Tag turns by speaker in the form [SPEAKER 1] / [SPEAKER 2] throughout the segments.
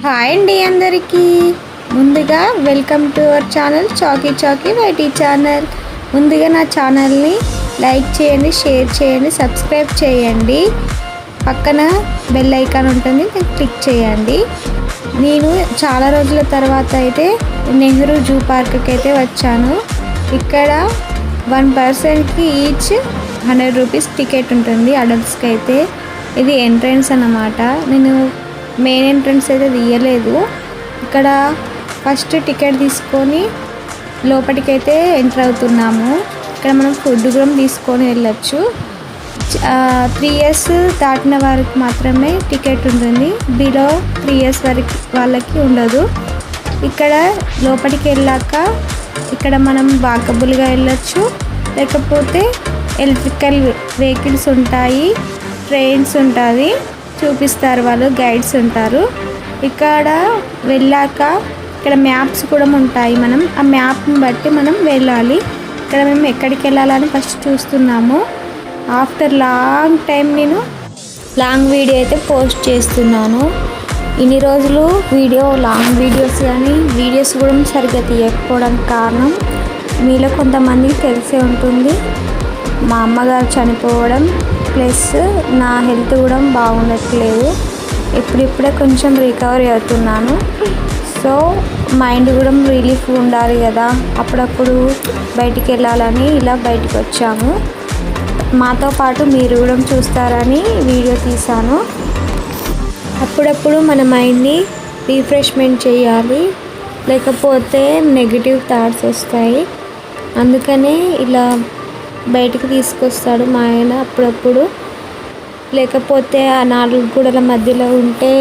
[SPEAKER 1] Hi అండి అందరికీ. ముందుగా వెల్కమ్ టు అవర్ ఛానల్ చాకీ వైటీ ఛానల్. ముందుగా నా ఛానల్ని లైక్ చేయండి, షేర్ చేయండి, సబ్స్క్రైబ్ చేయండి. పక్కన బెల్ ఐకాన్ ఉంటుంది, క్లిక్ చేయండి. నేను చాలా రోజుల తర్వాత అయితే నెహ్రూ జూ పార్క్కి అయితే వచ్చాను. ఇక్కడ 1 పర్సన్కి ఈచ్ 100 రూపీస్ టికెట్ ఉంటుంది అడల్ట్స్కి అయితే. ఇది ఎంట్రన్స్ అన్నమాట. నేను మెయిన్ ఎంట్రన్స్ అయితే తీయలేదు. ఇక్కడ ఫస్ట్ టికెట్ తీసుకొని లోపలికైతే ఎంటర్ అవుతున్నాము. ఇక్కడ మనం ఫుడ్ కూడా తీసుకొని వెళ్ళచ్చు. 3 years దాటిన వారికి మాత్రమే టికెట్ ఉంటుంది, బిలో 3 years వరకు వాళ్ళకి ఉండదు. ఇక్కడ లోపలికి వెళ్ళాక ఇక్కడ మనం వాకబుల్గా వెళ్ళచ్చు, లేకపోతే ఎలక్ట్రికల్ వెహికల్స్ ఉంటాయి, ట్రైన్స్ ఉంటుంది, చూపిస్తారు వాళ్ళు, గైడ్స్ ఉంటారు. ఇక్కడ వెళ్ళాక ఇక్కడ మ్యాప్స్ కూడా ఉంటాయి. మనం ఆ మ్యాప్ని బట్టి మనం వెళ్ళాలి. ఇక్కడ మేము ఎక్కడికి వెళ్ళాలని ఫస్ట్ చూస్తున్నాము. ఆఫ్టర్ లాంగ్ టైం నేను లాంగ్ వీడియో అయితే పోస్ట్ చేస్తున్నాను. ఇన్ని రోజులు లాంగ్ వీడియోస్ కానీ వీడియోస్ కూడా సరిగ్గా తీయకపోవడానికి కారణం మీలో కొంతమందికి తెలిసే ఉంటుంది. మా అమ్మగారు చనిపోవడం ప్లస్ నా హెల్త్ కూడా బాగుండట్లేదు. ఇప్పుడిప్పుడే కొంచెం రికవరీ అవుతున్నాను. సో మైండ్ కూడా రిలీఫ్ ఉండాలి కదా, అప్పుడప్పుడు బయటికి వెళ్ళాలని ఇలా బయటికి వచ్చాము. మాతో పాటు మీరు కూడా చూస్తారని వీడియో తీశాను. అప్పుడప్పుడు మన మైండ్ని రిఫ్రెష్మెంట్ చేయాలి, లేకపోతే నెగిటివ్ థాట్స్ వస్తాయి. అందుకనే ఇలా బయటికి తీసుకొస్తాడు మా ఆయన అప్పుడప్పుడు. లేకపోతే ఆ 4 గోడల మధ్యలో ఉంటే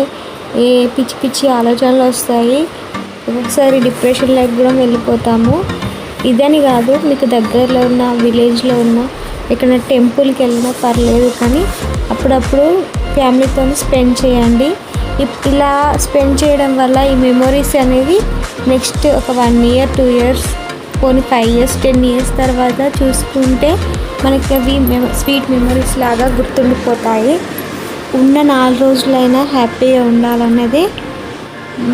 [SPEAKER 1] ఏ పిచ్చి పిచ్చి ఆలోచనలు వస్తాయి. ఒక్కొక్కసారి డిప్రెషన్లోకి కూడా వెళ్ళిపోతాము. ఇదని కాదు, మీకు దగ్గరలో ఉన్న విలేజ్లో ఉన్న ఎక్కడ టెంపుల్కి వెళ్ళినా పర్లేదు, కానీ అప్పుడప్పుడు ఫ్యామిలీతో స్పెండ్ చేయండి. ఇలా స్పెండ్ చేయడం వల్ల ఈ మెమొరీస్ అనేది నెక్స్ట్ ఒక 1 year 2 years పోనీ 5 years 10 years తర్వాత చూసుకుంటే మనకి అవి స్వీట్ మెమరీస్ లాగా గుర్తుండిపోతాయి. ఉన్న 4 రోజులైనా హ్యాపీగా ఉండాలన్నదే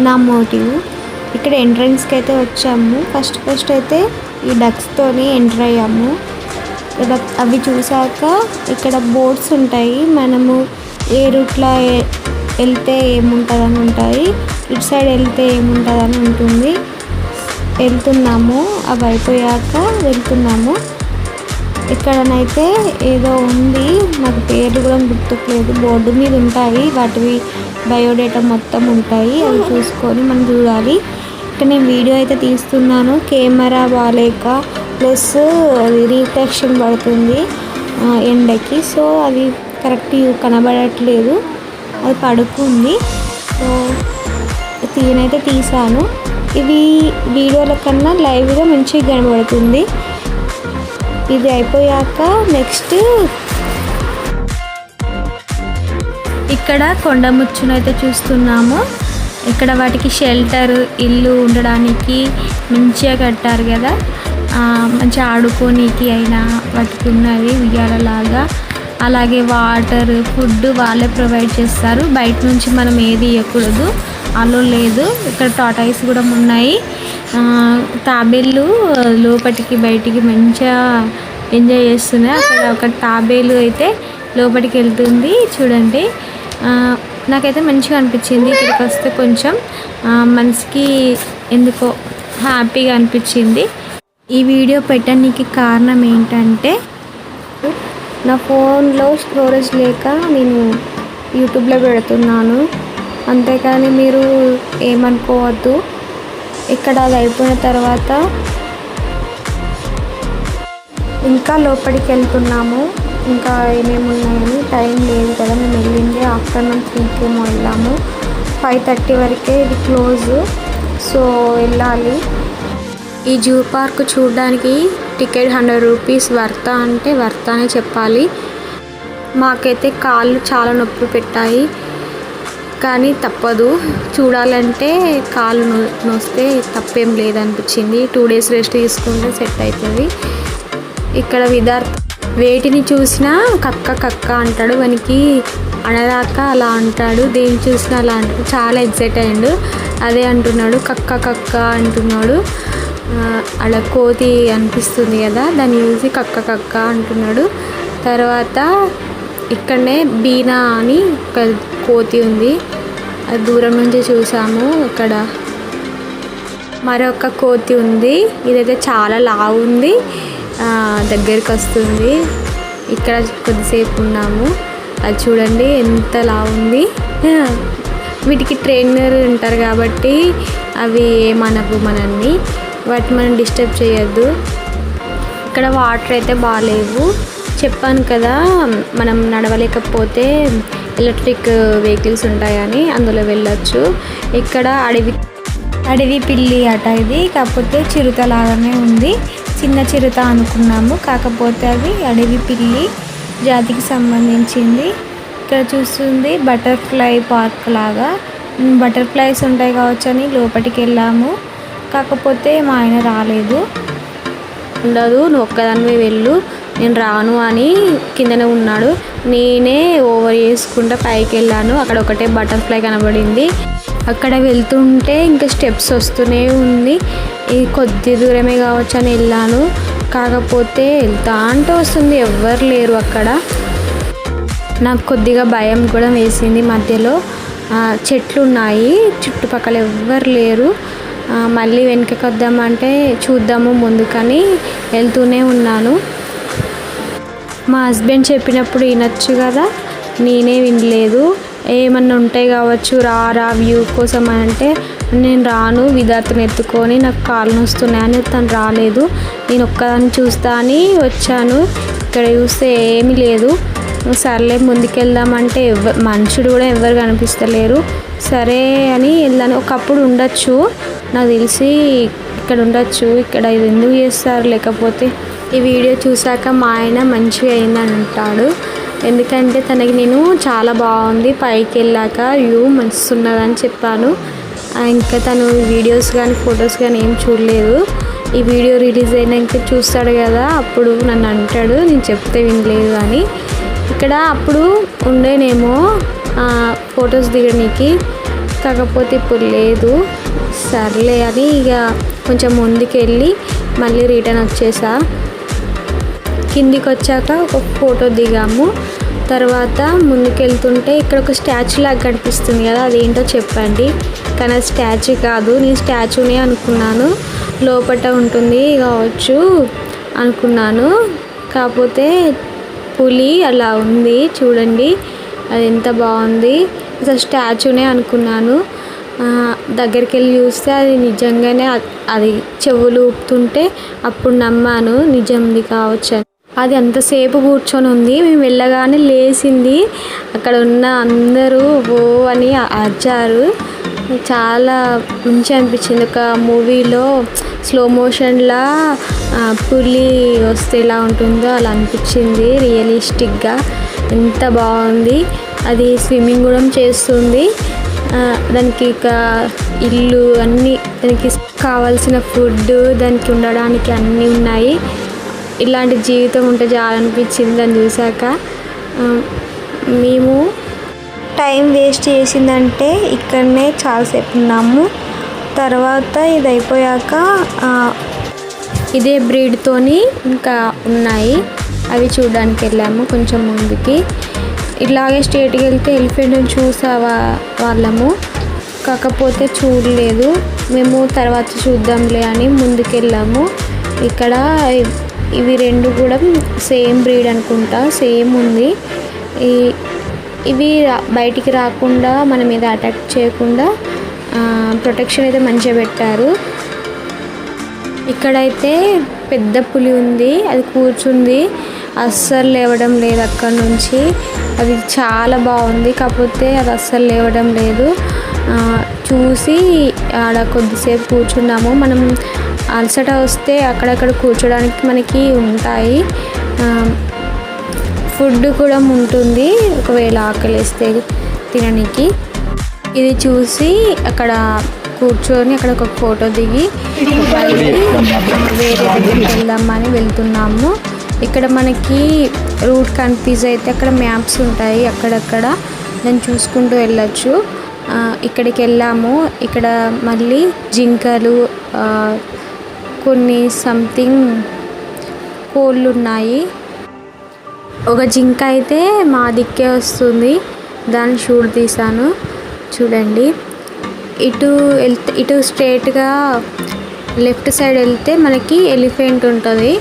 [SPEAKER 1] నా మోటివ్. ఇక్కడ ఎంట్రన్స్కి అయితే వచ్చాము. ఫస్ట్ అయితే ఈ డక్స్తోని ఎంటర్ అయ్యాము. అవి చూసాక ఇక్కడ బోర్డ్స్ ఉంటాయి, మనము ఏ రూట్లో వెళ్తే ఏముంటుందని ఉంటాయి, ఇటు సైడ్ వెళ్తే ఏముంటుందని ఉంటుంది. వెళ్తున్నాము, అవి అయిపోయాక వెళ్తున్నాము. ఇక్కడనైతే ఏదో ఉంది, నాకు పేరు కూడా గుర్తులేదు, బోర్డు మీద ఉంటాయి, వాటివి బయోడేటా మొత్తం ఉంటాయి, అవి చూసుకొని మనం చూడాలి. ఇక్కడ నేను వీడియో అయితే తీస్తున్నాను, కెమెరా బాలేక ప్లస్ అది రిఫ్లెక్షన్ పడుతుంది ఎండకి, సో అది కరెక్ట్ కనబడట్లేదు, అది పడుకుంది. సో నేనైతే తీసాను. ఇవి వీడియోల కన్నా లైవ్గా మంచిగా కనబడుతుంది. ఇది అయిపోయాక నెక్స్ట్ ఇక్కడ కొండ ముచ్చునైతే చూస్తున్నాము. ఇక్కడ వాటికి షెల్టర్, ఇల్లు ఉండడానికి మంచిగా కట్టారు కదా, మంచిగా ఆడుకోనికి అయినా వాటికి ఉన్నవి ఉయ్యాలలాగా. అలాగే వాటర్, ఫుడ్ వాళ్ళే ప్రొవైడ్ చేస్తారు. బయట నుంచి మనం ఏది ఇవ్వకూడదు, అలో లేదు. ఇక్కడ టాటాయిస్ కూడా ఉన్నాయి. తాబేళ్ళు లోపలికి బయటికి మంచిగా ఎంజాయ్ చేస్తున్నాయి. అక్కడ ఒక తాబేలు అయితే లోపలికి వెళ్తుంది చూడండి. నాకైతే మంచిగా అనిపించింది. ఇక్కడికి వస్తే కొంచెం మనసుకి ఎందుకో హ్యాపీగా అనిపించింది. ఈ వీడియో పెట్టడానికి కారణం ఏంటంటే నా ఫోన్లో స్టోరేజ్ లేక నేను యూట్యూబ్లో పెడుతున్నాను, అంతేకాని మీరు ఏమనుకోవద్దు. ఇక్కడ అది అయిపోయిన తర్వాత ఇంకా లోపలికి వెళ్తున్నాము. ఇంకా ఏమేమి ఉన్నాయని టైం లేదు కదా, మేము వెళ్ళింది ఆఫ్టర్నూన్ 3కి ఏమో వెళ్ళాము. 5:30 వరకే ఇది క్లోజ్, సో వెళ్ళాలి. ఈ జూ పార్క్ చూడడానికి టికెట్ 100 రూపీస్ వర్తా అంటే వర్తా అనే చెప్పాలి. మాకైతే కాళ్ళు చాలా నొప్పి పెట్టాయి, కానీ తప్పదు, చూడాలంటే కాళ్ళు నొస్తే తప్పేం లేదనిపించింది. 2 days రెస్ట్ తీసుకుంటే సెట్ అవుతుంది. ఇక్కడ వేటిని చూసినా కక్క కక్క అంటాడు, వానికి అనరాక అలా అంటాడు, దేని చూసినా అలా అంటాడు. చాలా ఎక్సైట్ అయ్యాడు. అదే అంటున్నాడు, కక్క కక్క అంటున్నాడు. అలా కోతి అనిపిస్తుంది కదా, దాన్ని చూసి కక్క కక్క అంటున్నాడు. తర్వాత ఇక్కడనే బీనా అని ఒక కోతి ఉంది, అది దూరం నుంచి చూసాము. ఇక్కడ మరొక కోతి ఉంది, ఇదైతే చాలా లావు ఉంది, దగ్గరికి వస్తుంది. ఇక్కడ కొద్దిసేపు ఉన్నాము, అది చూడండి ఎంత లావు ఉంది. వీటికి ట్రైనర్ ఉంటారు కాబట్టి అవి ఏమనవు మనల్ని, వాటిని మనం డిస్టర్బ్ చేయొద్దు. ఇక్కడ వాటర్ అయితే బాగాలేవు, చెప్పాను కదా మనం నడవలేకపోతే ఎలక్ట్రిక్ వెహికల్స్ ఉంటాయని అందులో వెళ్ళొచ్చు. ఇక్కడ అడవి పిల్లి అట ఇది, కాకపోతే చిరుతలాగానే ఉంది, చిన్న చిరుత అనుకున్నాము, కాకపోతే అది అడవి పిల్లి జాతికి సంబంధించింది. ఇక్కడ చూస్తుంది బటర్ఫ్లై పార్క్ లాగా, బటర్ఫ్లైస్ ఉంటాయి కావచ్చు అని లోపలికి వెళ్ళాము, కాకపోతే మా ఆయన రాలేదు. ఉండదు, నువ్వు ఒక్కదానివే వెళ్ళు, నేను రాను అని కిందనే ఉన్నాడు. నేనే ఓవర్ చేసుకుంటా పైకి వెళ్ళాను, అక్కడ ఒకటే బటర్ఫ్లై కనబడింది. అక్కడ వెళ్తుంటే ఇంకా స్టెప్స్ వస్తూనే ఉంది, ఇది కొద్ది దూరమే కావచ్చు అని వెళ్ళాను, కాకపోతే వెళ్తా అంటే వస్తుంది, ఎవ్వరు లేరు అక్కడ. నాకు కొద్దిగా భయం కూడా వేసింది, మధ్యలో చెట్లు ఉన్నాయి, చుట్టుపక్కల ఎవ్వరు లేరు. మళ్ళీ వెనకకి వద్దామంటే చూద్దాము ముందుకని వెళ్తూనే ఉన్నాను. మా హస్బెండ్ చెప్పినప్పుడు వినొచ్చు కదా, నేనే వినలేదు. ఏమన్నా ఉంటాయి కావచ్చు, రా వ్యూ కోసం అంటే నేను రాను, విధాతను ఎత్తుకొని నాకు కాళ్ళు నొస్తున్నాయని తను రాలేదు. నేను ఒక్కదాన్ని చూస్తా అని వచ్చాను. ఇక్కడ చూస్తే ఏమీ లేదు. సర్లే ముందుకెళ్దామంటే మనుషుడు కూడా ఎవరు కనిపిస్తలేరు. సరే అని వెళ్ళాను. ఒకప్పుడు ఉండొచ్చు, నాకు తెలిసి ఇక్కడ ఉండొచ్చు, ఇక్కడ ఇది ఎందుకు చేస్తారు, లేకపోతే ఈ వీడియో చూసాక మా ఆయన మంచిగా అయిందని అంటాడు. ఎందుకంటే తనకి నేను చాలా బాగుంది, పైకి వెళ్ళాక వ్యూ మంచిగా ఉన్నదని చెప్పాను. ఇంకా తను వీడియోస్ కానీ ఫొటోస్ కానీ ఏం చూడలేదు. ఈ వీడియో రిలీజ్ అయినాక చూస్తాడు కదా, అప్పుడు నన్ను అంటాడు నేను చెప్తే వినలేదు అని. ఇక్కడ అప్పుడు ఉండేనేమో ఫొటోస్ దిగడానికి, కాకపోతే ఇప్పుడు లేదు. సర్లే అని ఇక కొంచెం ముందుకు వెళ్ళి మళ్ళీ రిటర్న్ వచ్చేసా. కిందికి వచ్చాక ఒక ఫోటో దిగాము. తర్వాత ముందుకెళ్తుంటే ఇక్కడ ఒక స్టాచ్యూ లాగా కనిపిస్తుంది కదా, అదేంటో చెప్పండి. కానీ అది స్టాచ్యూ కాదు, నేను స్టాచ్యూనే అనుకున్నాను, లోపల ఉంటుంది కావచ్చు అనుకున్నాను. కాకపోతే పులి అలా ఉంది చూడండి, అది ఎంత బాగుంది. అసలు స్టాచ్యూనే అనుకున్నాను. దగ్గరికి వెళ్ళి చూస్తే అది నిజంగానే అది చెవులు ఊపుతుంటే అప్పుడు నమ్మాను నిజంది కావచ్చు అని. అది అంతసేపు కూర్చొని ఉంది, మేము వెళ్ళగానే లేచింది. అక్కడ ఉన్న అందరూ ఓ అని అరిచారు. చాలా మంచిగా అనిపించింది. ఒక మూవీలో స్లో మోషన్లా పులి వస్తే ఎలా ఉంటుందో అలా అనిపించింది, రియలిస్టిక్గా ఎంత బాగుంది. అది స్విమ్మింగ్ కూడా చేస్తుంది. దానికి ఇక ఇల్లు అన్నీ, దానికి కావాల్సిన ఫుడ్, దానికి ఉండడానికి అన్నీ ఉన్నాయి. ఇలాంటి జీవితం ఉంటే చాలా అనిపించింది దాన్ని చూసాక. మేము టైం వేస్ట్ చేసిందంటే ఇక్కడనే చాలాసేపు ఉన్నాము. తర్వాత ఇది అయిపోయాక ఇదే బ్రీడ్తోని ఇంకా ఉన్నాయి, అవి చూడడానికి వెళ్ళాము కొంచెం ముందుకి. ఇలాగే స్ట్రేట్కి వెళ్తే ఎలిఫెంట్ని చూసావా వాళ్ళము, కాకపోతే చూడలేదు మేము. తర్వాత చూద్దాంలే అని ముందుకెళ్ళాము. ఇక్కడ ఇవి రెండు కూడా సేమ్ బ్రీడ్ అనుకుంటా, సేమ్ ఉంది. ఇవి బయటికి రాకుండా మన మీద అటాక్ చేయకుండా ప్రొటెక్షన్ అయితే మంచిగా పెట్టారు. ఇక్కడైతే పెద్ద పులి ఉంది, అది కూర్చుంది, అస్సలు లేవడం లేదు అక్కడి నుంచి. అది చాలా బాగుంది, కాకపోతే అది అస్సలు లేవడం లేదు. చూసి ఆడ కొద్దిసేపు కూర్చున్నాము. మనం అలసట వస్తే అక్కడక్కడ కూర్చోడానికి మనకి ఉంటాయి, ఫుడ్ కూడా ఉంటుంది ఒకవేళ ఆకలిస్తే తినడానికి. ఇది చూసి అక్కడ కూర్చొని అక్కడ ఒక ఫోటో దిగి వేరే దగ్గరికి వెళ్దామని వెళ్తున్నాము. ఇక్కడ మనకి రూట్ కన్ఫ్యూజ్ అయితే అక్కడ మ్యాప్స్ ఉంటాయి అక్కడక్కడ, దాన్ని చూసుకుంటూ వెళ్ళొచ్చు. ఇక్కడికి వెళ్ళాము. ఇక్కడ మళ్ళీ జింకలు, కొన్ని సంథింగ్ కోళ్ళు ఉన్నాయి. ఒక జింక అయితే మా దిక్కే వస్తుంది, దాన్ని షూట్ తీసాను చూడండి. ఇటు స్ట్రైట్గా లెఫ్ట్ సైడ్ వెళ్తే మనకి ఎలిఫెంట్ ఉంటుంది,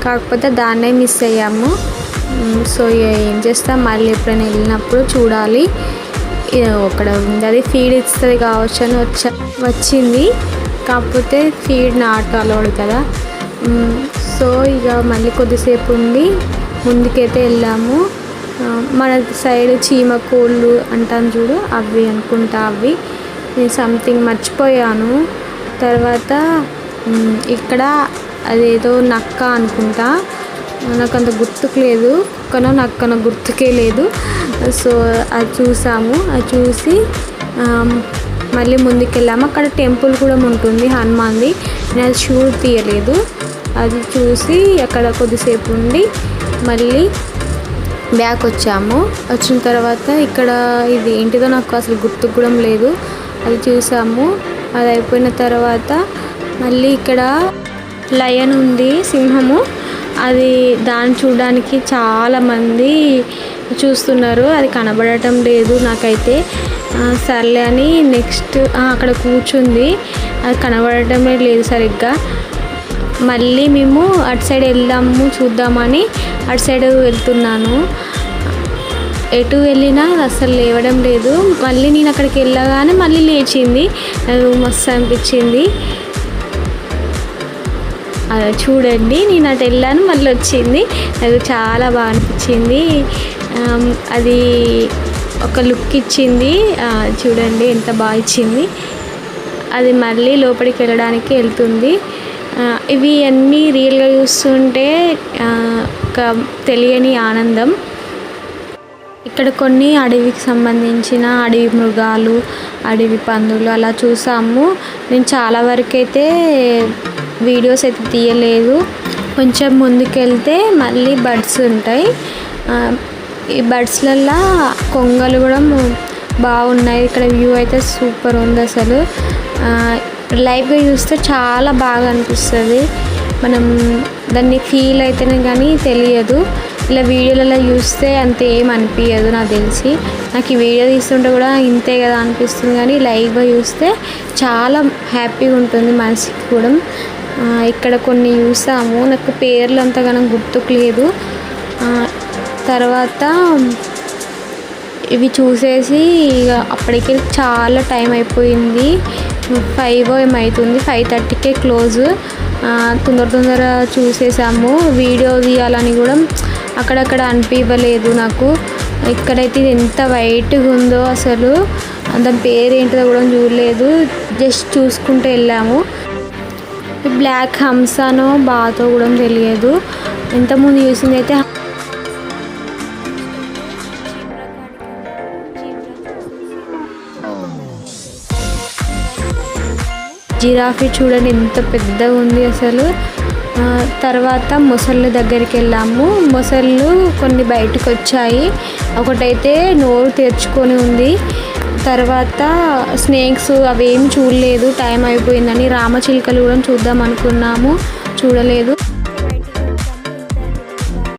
[SPEAKER 1] కాకపోతే దాన్నే మిస్ అయ్యాము. సో ఏం చేస్తాం, మళ్ళీ ఎప్పుడైనా వెళ్ళినప్పుడు చూడాలి. అక్కడ ఉంది, అది ఫీడ్ ఇస్తుంది కావచ్చు అని వచ్చింది, కాకపోతే ఫీడ్ నాట్ అలౌడ్ కదా. సో ఇక మళ్ళీ కొద్దిసేపు ఉండి ముందుకైతే వెళ్ళాము. మన సైడ్ చీమ కోళ్ళు అంటాను చూడు, అవి అనుకుంటా, అవి నేను సంథింగ్ మర్చిపోయాను. తర్వాత ఇక్కడ అదేదో నక్క అనుకుంటా, నాకు అంత గుర్తుకు లేదు, కుక్కనో నక్కనో గుర్తుకే లేదు. సో అది చూసాము. అది చూసి మళ్ళీ ముందుకెళ్ళాము. అక్కడ టెంపుల్ కూడా ఉంటుంది హనుమాన్ది, నేను అది షూట్ తీయలేదు. అది చూసి అక్కడ కొద్దిసేపు ఉండి మళ్ళీ బ్యాక్ వచ్చాము. వచ్చిన తర్వాత ఇక్కడ ఇది ఏంటిదో నాకు అసలు గుర్తుకు కూడా లేదు, అది చూసాము. అది అయిపోయిన తర్వాత మళ్ళీ ఇక్కడ లయన్ ఉంది, సింహము. అది దాన్ని చూడడానికి చాలామంది చూస్తున్నారు, అది కనబడటం లేదు నాకైతే. సర్లే అని నెక్స్ట్ అక్కడ కూర్చుంది, అది కనబడటమే లేదు సరిగ్గా. మళ్ళీ మేము అటు సైడ్ వెళ్దాము చూద్దామని అటు సైడ్ వెళ్తున్నాను. ఎటు వెళ్ళినా అసలు లేవడం లేదు. మళ్ళీ నేను అక్కడికి వెళ్ళగానే మళ్ళీ లేచింది, నాకు మస్తు అనిపించింది. అలా చూడండి, నేను అటు వెళ్ళాను మళ్ళీ వచ్చింది, నాకు చాలా బాగా అనిపించింది. అది ఒక లుక్ ఇచ్చింది, చూడండి ఎంత బాగా ఇచ్చింది. అది మళ్ళీ లోపలికి వెళ్ళడానికి వెళ్తుంది. ఇవి అన్నీ రియల్గా చూస్తుంటే ఒక తెలియని ఆనందం. ఇక్కడ కొన్ని అడవికి సంబంధించిన అడవి మృగాలు, అడవి పందులు అలా చూసాము. నేను చాలా వరకు అయితే వీడియోస్ అయితే తీయలేదు. కొంచెం ముందుకెళ్తే మళ్ళీ బర్డ్స్ ఉంటాయి. ఈ బర్డ్స్లల్లో కొంగలు కూడా బాగున్నాయి. ఇక్కడ వ్యూ అయితే సూపర్ ఉంది అసలు. లైవ్గా చూస్తే చాలా బాగా అనిపిస్తుంది, మనం దాన్ని ఫీల్ అయితేనే కానీ తెలియదు. ఇలా వీడియోలలో చూస్తే అంత ఏం అనిపించదు నాకు తెలిసి. నాకు ఈ వీడియో తీస్తుంటే కూడా ఇంతే కదా అనిపిస్తుంది, కానీ లైవ్గా చూస్తే చాలా హ్యాపీగా ఉంటుంది మనసుకి కూడా. ఇక్కడ కొన్ని చూసాము, నాకు పేర్లు అంతగానో గుర్తుకు లేదు. తర్వాత ఇవి చూసేసి ఇక అప్పటికి చాలా టైం అయిపోయింది, 5 ఏమవుతుంది, 5:30కే క్లోజ్. తొందర చూసేసాము. వీడియో తీయాలని కూడా అక్కడక్కడ అనిపించలేదు నాకు. ఇక్కడైతే ఇది ఎంత వైట్గా ఉందో అసలు, దాని పేరు ఏంటిదో కూడా చూడలేదు, జస్ట్ చూసుకుంటూ వెళ్ళాము. బ్లాక్ హంసానో బాతో కూడా తెలియదు. ఇంతకుముందు చూసింది అయితే జిరాఫీ చూడండి ఎంత పెద్దగా ఉంది అసలు. తర్వాత మొసళ్ళ దగ్గరికి వెళ్ళాము. మొసళ్ళు కొన్ని బయటకు వచ్చాయి, ఒకటైతే నోరు తెరుచుకొని ఉంది. తర్వాత స్నేక్స్ అవేం చూడలేదు, టైం అయిపోయిందని. రామచిలుకలు కూడా చూద్దాం అనుకున్నాము, చూడలేదు.